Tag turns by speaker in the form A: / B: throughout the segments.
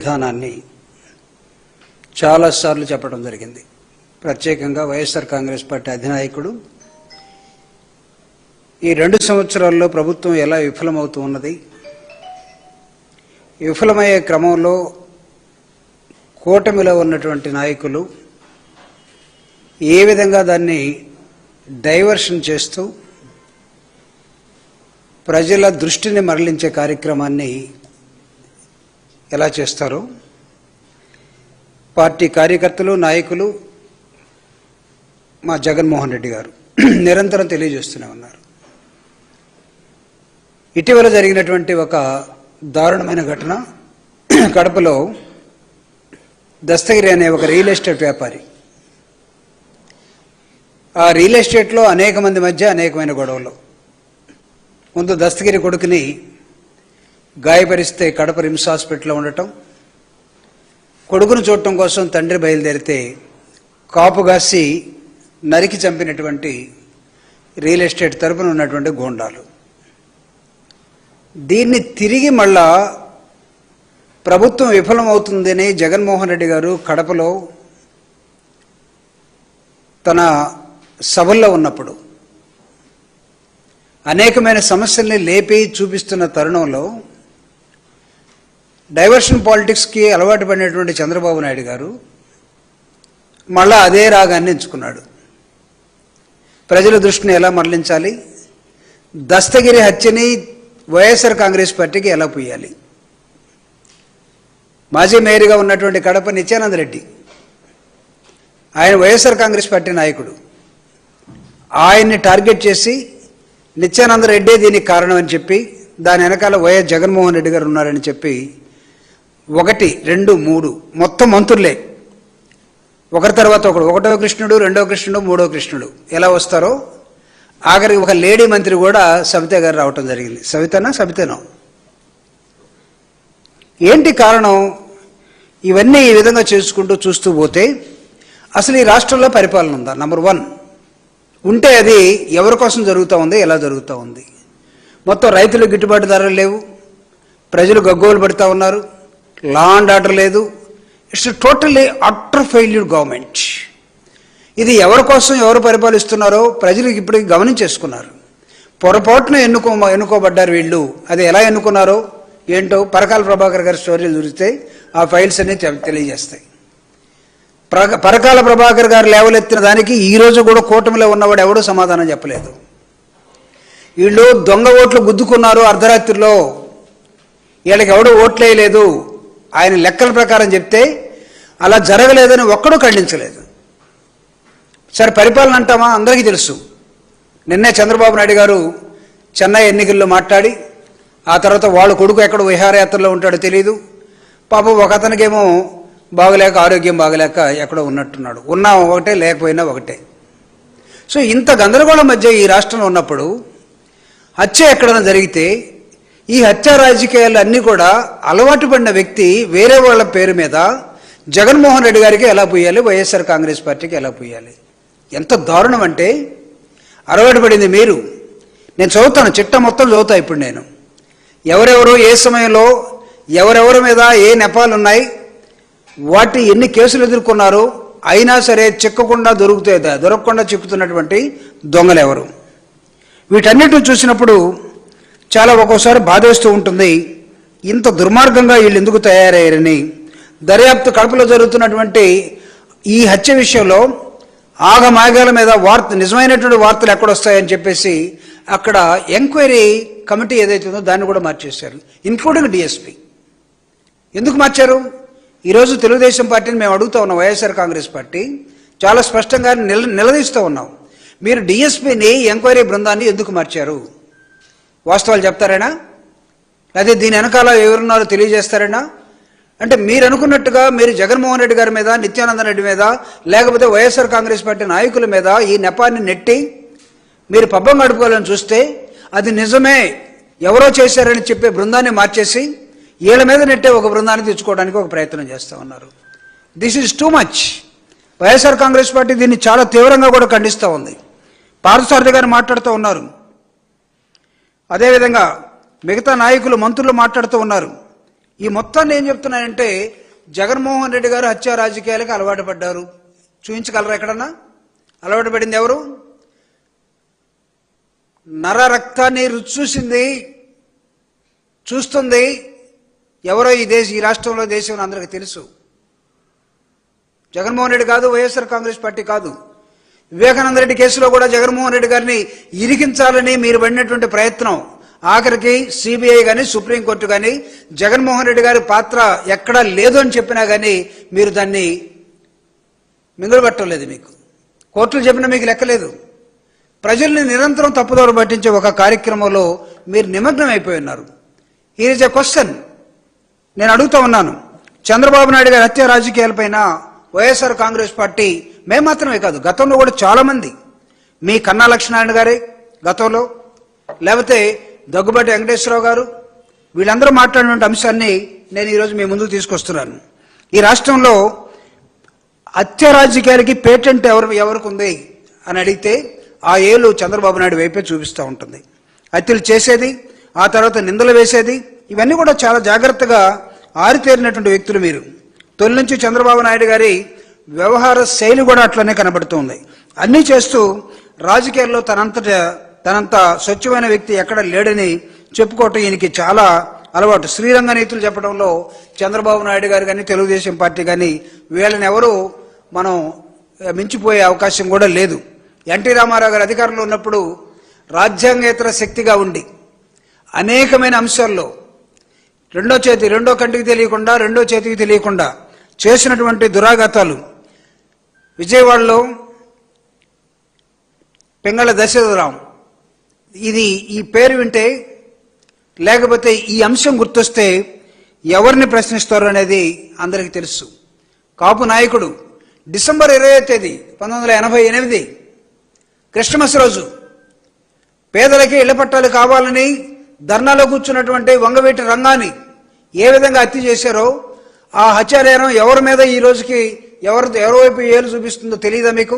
A: విధానాన్ని చాలాసార్లు చెప్పడం జరిగింది. ప్రత్యేకంగా వైఎస్ఆర్ కాంగ్రెస్ పార్టీ అధినాయకుడు ఈ 2 సంవత్సరాల్లో ప్రభుత్వం ఎలా విఫలమవుతూ ఉన్నది, విఫలమయ్యే క్రమంలో కూటమిలో ఉన్నటువంటి నాయకులు ఏ విధంగా దాన్ని డైవర్షన్ చేస్తూ ప్రజల దృష్టిని మరలించే కార్యక్రమాన్ని ఎలా చేస్తారో పార్టీ కార్యకర్తలు నాయకులు మా జగన్మోహన్ రెడ్డి గారు నిరంతరం తెలియజేస్తూనే ఉన్నారు. ఇటీవల జరిగినటువంటి ఒక దారుణమైన ఘటన, కడపలో దస్తగిరి అనే ఒక రియల్ ఎస్టేట్ వ్యాపారి, ఆ రియల్ ఎస్టేట్లో అనేక మంది మధ్య అనేకమైన గొడవలు. ముందు దస్తగిరి కొడుకుని గాయపరిస్తే కడప రిమ్స్ హాస్పిటల్లో ఉండటం, కొడుకును చూడటం కోసం తండ్రి బయలుదేరితే కాపుగాసి నరికి చంపినటువంటి రియల్ ఎస్టేట్ తరపున ఉన్నటువంటి గోండాలు. దీన్ని తిరిగి మళ్ళా ప్రభుత్వం విఫలమవుతుందని జగన్మోహన్ రెడ్డి గారు కడపలో తన సభల్లో ఉన్నప్పుడు అనేకమైన సమస్యల్ని లేపి చూపిస్తున్న తరుణంలో డైవర్షన్ పాలిటిక్స్కి అలవాటు పడినటువంటి చంద్రబాబు నాయుడు గారు మళ్ళా అదే రాగాన్ని ఎంచుకున్నాడు. ప్రజల దృష్టిని ఎలా మరలించాలి, దస్తగిరి హత్యని వైఎస్ఆర్ కాంగ్రెస్ పార్టీకి ఎలా పుయ్యాలి. మాజీ మేయర్గా ఉన్నటువంటి కడప నిత్యానంద రెడ్డి, ఆయన వైఎస్ఆర్ కాంగ్రెస్ పార్టీ నాయకుడు, ఆయన్ని టార్గెట్ చేసి నిత్యానంద రెడ్డే దీనికి కారణం అని చెప్పి దాని వెనకాల వైఎస్ జగన్మోహన్ రెడ్డి గారు ఉన్నారని చెప్పి 1, 2, 3 మొత్తం మంత్రులే ఒకరి తర్వాత ఒకడు, 1వ కృష్ణుడు, 2వ కృష్ణుడు, 3వ కృష్ణుడు ఎలా వస్తారో ఆఖరికి ఒక లేడీ మంత్రి కూడా సవిత గారు రావటం జరిగింది. సవితనో ఏంటి కారణం? ఇవన్నీ ఈ విధంగా చేసుకుంటూ చూస్తూ పోతే అసలు ఈ రాష్ట్రంలో పరిపాలన ఉందా? నంబర్ 1 ఉంటే అది ఎవరి కోసం జరుగుతూ ఉంది, ఎలా జరుగుతూ ఉంది? మొత్తం రైతులు గిట్టుబాటు ధరలు లేవు, ప్రజలు గగ్గోలు పడుతూ ఉన్నారు, లా అండ్ ఆర్డర్ లేదు. It's totally utter failure government. ఇది ఎవరి కోసం ఎవరు పరిపాలిస్తున్నారో ప్రజలు ఇప్పటికి గమనించేసుకున్నారు. పొరపాటున ఎన్నుకోబడ్డారు వీళ్ళు. అది ఎలా ఎన్నుకున్నారో ఏంటో పరకాల ప్రభాకర్ గారి స్టోరీలు చూస్తే ఆ ఫైల్స్ అన్ని తెలియజేస్తాయి. పరకాల ప్రభాకర్ గారు లేవలెత్తిన దానికి ఈరోజు కూడా కూటమిలో ఉన్నవాడు ఎవడూ సమాధానం చెప్పలేదు. వీళ్ళు దొంగ ఓట్లు గుద్దుకున్నారు అర్ధరాత్రిలో, వీళ్ళకి ఎవడూ ఓట్లు వేయలేదు, ఆయన లెక్కల ప్రకారం చెప్తే అలా జరగలేదని ఒక్కడూ ఖండించలేదు. సరే పరిపాలన అంటామా? అందరికీ తెలుసు. నిన్నే చంద్రబాబు నాయుడు గారు చెన్నై ఎన్నికల్లో మాట్లాడి ఆ తర్వాత వాళ్ళ కొడుకు ఎక్కడ విహారయాత్రలో ఉంటాడో తెలియదు, పాపం ఒక అతనికేమో బాగలేక ఆరోగ్యం బాగలేక ఎక్కడో ఉన్నట్టున్నాడు. ఉన్నా ఒకటే, లేకపోయినా ఒకటే. సో ఇంత గందరగోళం మధ్య ఈ రాష్ట్రంలో ఉన్నప్పుడు హత్య ఎక్కడైనా జరిగితే ఈ హత్య రాజకీయాలు అన్నీ కూడా అలవాటు పడిన వ్యక్తి వేరే వాళ్ళ పేరు మీద జగన్మోహన్ రెడ్డి గారికి ఎలా పుయ్యాలి, వైఎస్ఆర్ కాంగ్రెస్ పార్టీకి ఎలా పుయ్యాలి? ఎంత దారుణం అంటే అలవాటు పడింది మీరు. నేను చదువుతాను, చిట్ట మొత్తం చదువుతా ఇప్పుడు నేను. ఎవరెవరు ఏ సమయంలో ఎవరెవరి మీద ఏ నెపాలు ఉన్నాయి, వాటి ఎన్ని కేసులు ఎదుర్కొన్నారు, అయినా సరే చిక్కకుండా దొరకకుండా చిక్కుతున్నటువంటి దొంగలు ఎవరు? వీటన్నిటిని చూసినప్పుడు చాలా ఒక్కోసారి బాధేస్తూ ఉంటుంది. ఇంత దుర్మార్గంగా వీళ్ళు ఎందుకు తయారయ్యారని. దర్యాప్తు కడపలో జరుగుతున్నటువంటి ఈ హత్య విషయంలో ఆగమాగాల మీద నిజమైనటువంటి వార్తలు ఎక్కడొస్తాయని చెప్పేసి అక్కడ ఎంక్వైరీ కమిటీ ఏదైతే ఉందో దాన్ని కూడా మార్చేశారు, ఇంక్లూడింగ్ డిఎస్పీ. ఎందుకు మార్చారు? ఈరోజు తెలుగుదేశం పార్టీని మేము అడుగుతూ ఉన్నాం, వైఎస్ఆర్ కాంగ్రెస్ పార్టీ చాలా స్పష్టంగా నిలదీస్తూ ఉన్నాం. మీరు డిఎస్పీని ఎంక్వైరీ బృందాన్ని ఎందుకు మార్చారు? వాస్తవాలు చెప్తారేనా? అదే దీని వెనకాల ఎవరున్నారో తెలియజేస్తారేనా? అంటే మీరు అనుకున్నట్టుగా మీరు జగన్మోహన్ రెడ్డి గారి మీద, నిత్యానంద రెడ్డి మీద, లేకపోతే వైఎస్ఆర్ కాంగ్రెస్ పార్టీ నాయకుల మీద ఈ నెపాన్ని నెట్టి మీరు పబ్బం గడుపుకోవాలని చూస్తే అది నిజమే ఎవరో చేశారని చెప్పే బృందాన్ని మార్చేసి వీళ్ళ మీద నెట్టే ఒక బృందాన్ని తెచ్చుకోవడానికి ఒక ప్రయత్నం చేస్తూ ఉన్నారు. This is too much. YSR Congress party దీన్ని చాలా తీవ్రంగా కూడా ఖండిస్తూ ఉంది. పార్థసారథి గారు మాట్లాడుతూ ఉన్నారు, అదేవిధంగా మిగతా నాయకులు మంత్రులు మాట్లాడుతూ ఉన్నారు. ఈ మొత్తాన్ని ఏం చెప్తున్నానంటే జగన్మోహన్ రెడ్డి గారు హత్యా రాజకీయాలకు అలవాటు పడ్డారు. చూపించగలరా ఎక్కడన్నా? అలవాటు పడింది ఎవరు? నర రక్తాన్ని రుచి చూస్తుంది ఎవరో ఈ రాష్ట్రంలో, దేశంలో అందరికీ తెలుసు. జగన్మోహన్ రెడ్డి కాదు, వైఎస్ఆర్ కాంగ్రెస్ పార్టీ కాదు. వివేకానంద రెడ్డి కేసులో కూడా జగన్మోహన్ రెడ్డి గారిని ఇరికించాలని మీరు పడినటువంటి ప్రయత్నం, ఆఖరికి సిబిఐ కానీ సుప్రీంకోర్టు కానీ జగన్మోహన్ రెడ్డి గారి పాత్ర ఎక్కడా లేదు అని చెప్పినా కానీ మీరు దాన్ని మింగులు పట్టలేదు. మీకు కోర్టులు చెప్పినా మీకు లెక్కలేదు. ప్రజల్ని నిరంతరం తప్పుదోవ పట్టించే ఒక కార్యక్రమంలో మీరు నిమగ్నం అయిపోయి ఉన్నారు. Here is a question. నేను అడుగుతా ఉన్నాను, చంద్రబాబు నాయుడు గారి హత్య రాజకీయాలపైన వైఎస్ఆర్ కాంగ్రెస్ పార్టీ, మేము మాత్రమే కాదు, గతంలో కూడా చాలా మంది, మీ కన్నా లక్ష్మీనారాయణ గారే గతంలో, లేకపోతే దగ్గుబాటి వెంకటేశ్వరరావు గారు, వీళ్ళందరూ మాట్లాడినటువంటి అంశాన్ని నేను ఈరోజు మీ ముందుకు తీసుకొస్తున్నాను. ఈ రాష్ట్రంలో హత్య రాజకీయాలకి పేటెంట్ ఎవరికి ఉంది అని అడిగితే ఆ ఏలు చంద్రబాబు నాయుడు వైపే చూపిస్తూ ఉంటుంది. హత్యలు చేసేది, ఆ తర్వాత నిందలు వేసేది, ఇవన్నీ కూడా చాలా జాగ్రత్తగా ఆరితేరినటువంటి వ్యక్తులు మీరు. తొలి నుంచి చంద్రబాబు నాయుడు గారి వ్యవహార శైలి కూడా అట్లనే కనబడుతుంది. అన్నీ చేస్తూ రాజకీయాల్లో తనంత స్వచ్ఛమైన వ్యక్తి ఎక్కడ లేడని చెప్పుకోవటం ఈయనకి చాలా అలవాటు. శ్రీరంగ నీతులు చెప్పడంలో చంద్రబాబు నాయుడు గారు కానీ తెలుగుదేశం పార్టీ కానీ వీళ్ళని ఎవరు మనం మించిపోయే అవకాశం కూడా లేదు. ఎన్టీ రామారావు గారు అధికారంలో ఉన్నప్పుడు రాజ్యాంగేతర శక్తిగా ఉండి అనేకమైన అంశాల్లో రెండో కంటికి తెలియకుండా, రెండో చేతికి తెలియకుండా చేసినటువంటి దురాఘాతాలు, విజయవాడలో పెంగళ దశరథరావు, ఈ పేరు వింటే లేకపోతే ఈ అంశం గుర్తొస్తే ఎవరిని ప్రశ్నిస్తారు అనేది అందరికీ తెలుసు. కాపు నాయకుడు డిసెంబర్ 20వ తేదీ 1988 క్రిస్టమస్ రోజు పేదలకి ఇళ్ల పట్టాలు కావాలని ధర్నాలో కూర్చున్నటువంటి వంగవీటి రంగాన్ని ఏ విధంగా హత్య చేశారో, ఆ హత్యానేరం ఎవరి మీద ఈ రోజుకి ఎవరి వైపు ఏలు చూపిస్తుందో తెలియదా మీకు?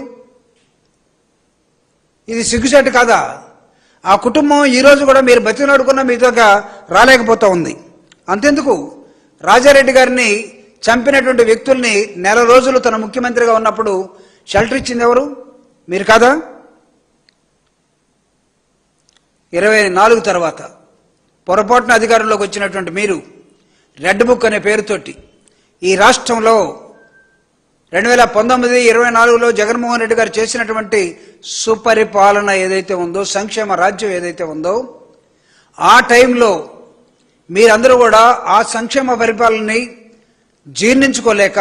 A: ఇది సిగ్గుచేటు కాదా? ఆ కుటుంబం ఈ రోజు కూడా మీరు బతికినాడుకున్న మీతోగా రాలేకపోతా ఉంది. అంతెందుకు, రాజారెడ్డి గారిని చంపినటువంటి వ్యక్తుల్ని నెల రోజులు తన ముఖ్యమంత్రిగా ఉన్నప్పుడు షెల్టర్ ఇచ్చింది ఎవరు? మీరు కాదా? 24 తర్వాత పొరపాటున అధికారంలోకి వచ్చినటువంటి మీరు రెడ్ బుక్ అనే పేరుతోటి ఈ రాష్ట్రంలో 2019-24లో జగన్మోహన్ రెడ్డి గారు చేసినటువంటి సుపరిపాలన ఏదైతే ఉందో, సంక్షేమ రాజ్యం ఏదైతే ఉందో, ఆ టైంలో మీరందరూ కూడా ఆ సంక్షేమ పరిపాలనని జీర్ణించుకోలేక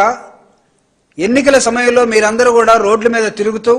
A: ఎన్నికల సమయంలో మీరందరూ కూడా రోడ్ల మీద తిరుగుతూ